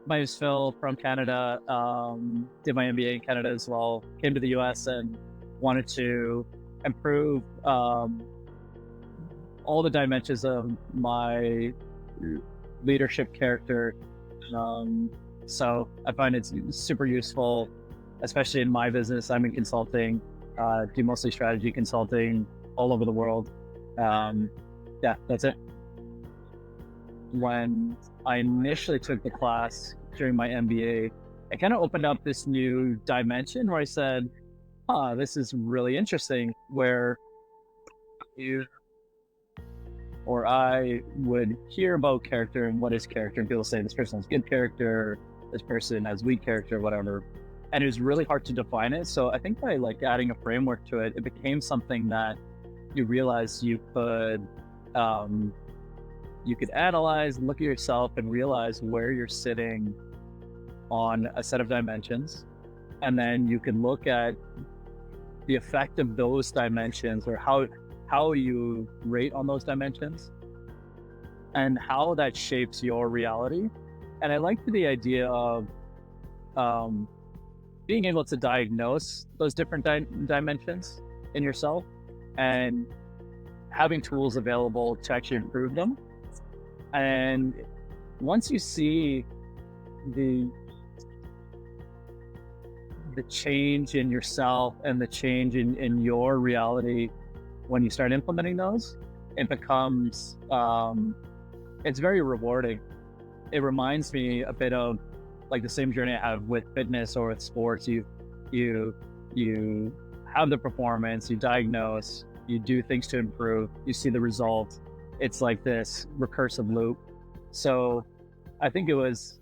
My name is Phil from Canada. Did my MBA in Canada as well. Came to the US and wanted to improve all the dimensions of my leadership character. Um, so I find it's super useful, especially in my business. I'm in consulting, do mostly strategy consulting all over the world. Um, yeah, that's it. When I initially took the class during my MBA, it kind of opened up this new dimension where I said, this is really interesting. Where you or I would hear about character and what is character, and people say this person has good character, this person has weak character, whatever. And it was really hard to define it. So I think by like adding a framework to it, it became something that you realize um, you could analyze and look at yourself and realize where you're sitting on a set of dimensions. And then you can look at the effect of those dimensions, or how you rate on those dimensions and how that shapes your reality. And I like the idea of um, being able to diagnose those different dimensions in yourself and having tools available to actually improve them. And once you see the the change in yourself and the change in your reality when you start implementing those, it becomes it's very rewarding. It reminds me a bit of like the same journey I have with fitness or with sports. You you have the performance, you diagnose, you do things to improve, you see the result. It's like this recursive loop. So I think it was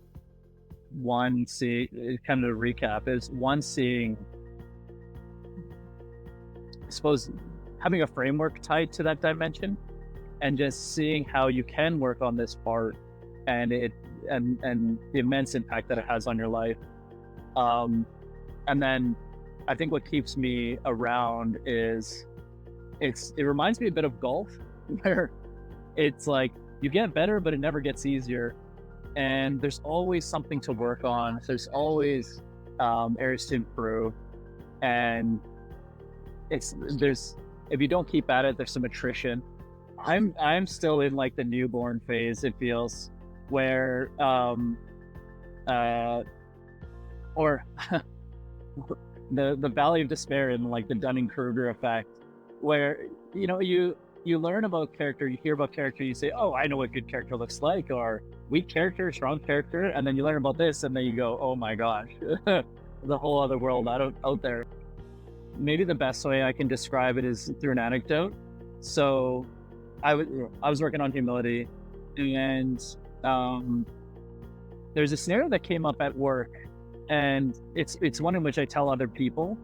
one see kind of a recap is one seeing, I suppose, having a framework tied to that dimension and just seeing how you can work on this part and it and the immense impact that it has on your life. um and then I think what keeps me around is it reminds me a bit of golf where it's like you get better but it never gets easier, and there's always something to work on. There's always areas to improve, and it's there's if you don't keep at it, there's some attrition. I'm still in like the newborn phase. It feels where uh or the valley of despair and like the Dunning Kruger effect, where you learn about character, you hear about character, you say, "Oh, I know what good character looks like," or "weak character, strong character," and then you learn about this, and then you go, "Oh my gosh, the whole other world out there." Maybe the best way I can describe it is through an anecdote. So, I was working on humility, and um, there's a scenario that came up at work, and it's one in which I tell other people,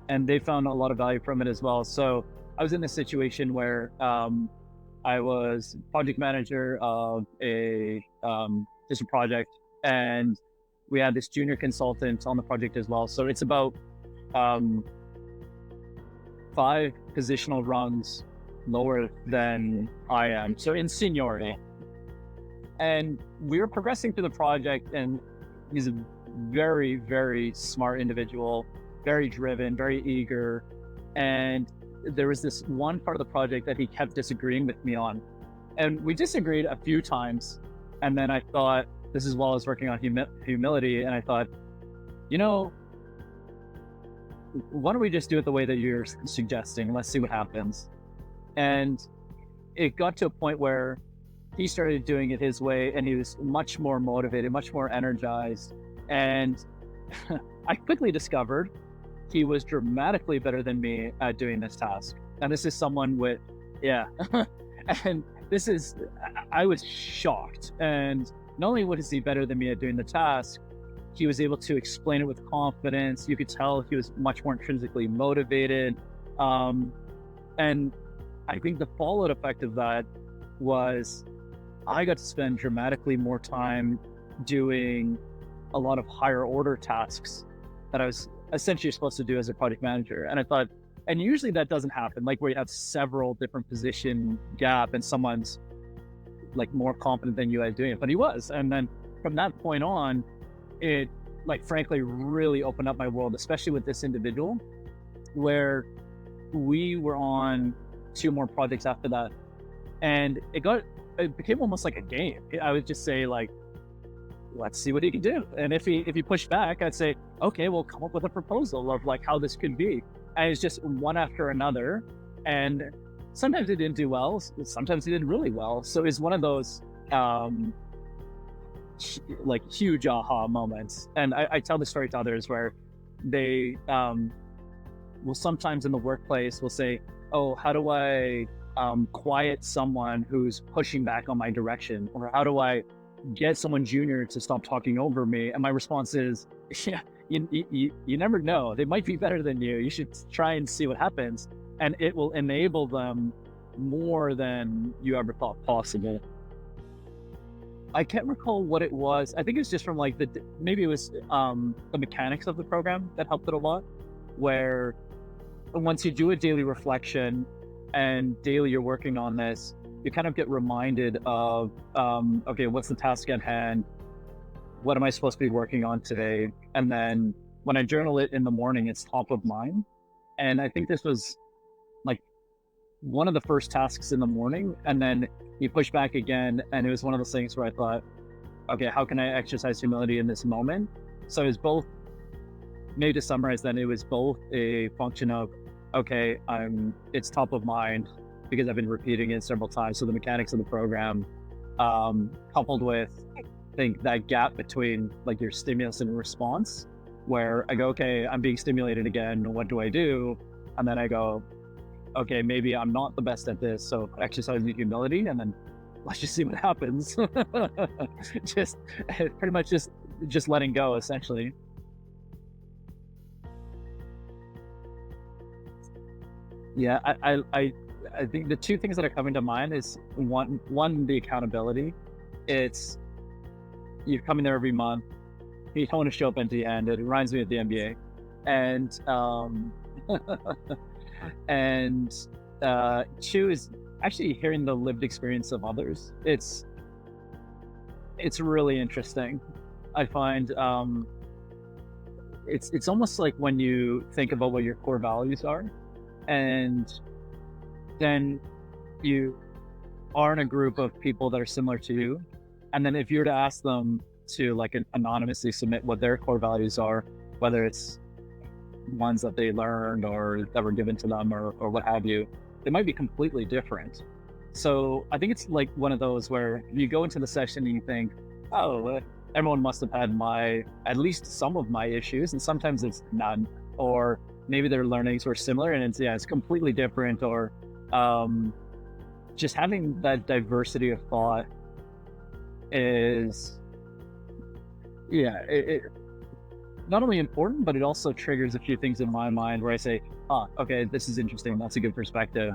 and they found a lot of value from it as well. So I was in this situation where I was project manager of a just a project, and we had this junior consultant on the project as well. So it's about um, 5 positional rungs lower than I am, so in seniority. And we were progressing through the project, and he's a very, very smart individual, very driven, very eager. And there was this one part of the project that he kept disagreeing with me on. And we disagreed a few times. And then I thought, this is while I was working on humility. And I thought, you know, why don't we just do it the way that you're suggesting? Let's see what happens. And it got to a point where he started doing it his way, and he was much more motivated, much more energized. And I quickly discovered he was dramatically better than me at doing this task. And this is someone with, yeah. And this is, I was shocked. And not only was he better than me at doing the task, he was able to explain it with confidence. You could tell he was much more intrinsically motivated. And I think the fallout effect of that was I got to spend dramatically more time doing a lot of higher order tasks that I was essentially supposed to do as a project manager. And I thought, and usually that doesn't happen, like where you have several different position gap and someone's like more confident than you at doing it, but he was. And then from that point on, it, like, frankly, really opened up my world, especially with this individual, where we were on two more projects after that, and it became almost like a game. I would just say, like, let's see what he can do. And if he pushed back, I'd say, okay, we'll come up with a proposal of like how this could be. And it's just one after another. And sometimes he didn't do well, sometimes he did really well. So it's one of those like huge aha moments. And I tell the story to others where they will sometimes in the workplace will say, oh, how do I quiet someone who's pushing back on my direction? Or how do I get someone junior to stop talking over me? And my response is, yeah, you never know. They might be better than you. You should try and see what happens. And it will enable them more than you ever thought possible. I can't recall what it was. I think it's just from like maybe it was the mechanics of the program that helped it a lot, where once you do a daily reflection and daily you're working on this, you kind of get reminded of, okay, what's the task at hand? What am I supposed to be working on today? And then when I journal it in the morning, it's top of mind. And I think this was like one of the first tasks in the morning. And then you push back again. And it was one of those things where I thought, okay, how can I exercise humility in this moment? So it was both, maybe to summarize, then it was both a function of, okay, it's top of mind because I've been repeating it several times. So the mechanics of the program, coupled with, I think, that gap between like your stimulus and response, where I go, okay, I'm being stimulated again. What do I do? And then I go, okay, maybe I'm not the best at this. So exercising humility, and then let's just see what happens. Just pretty much just letting go, essentially. Yeah, I think the two things that are coming to mind is one, the accountability. It's you're coming there every month. You don't want to show up empty handed. It reminds me of the NBA. And and two is actually hearing the lived experience of others. It's really interesting. I find it's almost like when you think about what your core values are, and then you are in a group of people that are similar to you. And then if you were to ask them to like anonymously submit what their core values are, whether it's ones that they learned or that were given to them or what have you, they might be completely different. So I think it's like one of those where you go into the session and you think, oh, everyone must have had at least some of my issues, and sometimes it's none, or maybe their learnings were similar and it's completely different, or just having that diversity of thought is, it not only important, but it also triggers a few things in my mind where I say, okay, this is interesting. That's a good perspective.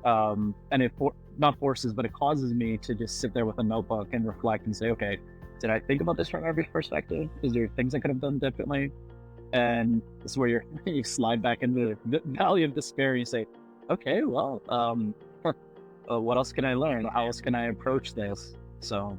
And it not forces, but it causes me to just sit there with a notebook and reflect and say, okay, did I think about this from every perspective? Is there things I could have done differently? And this is where you slide back into the valley of despair. And you say, okay, well, what else can I learn? How else can I approach this? So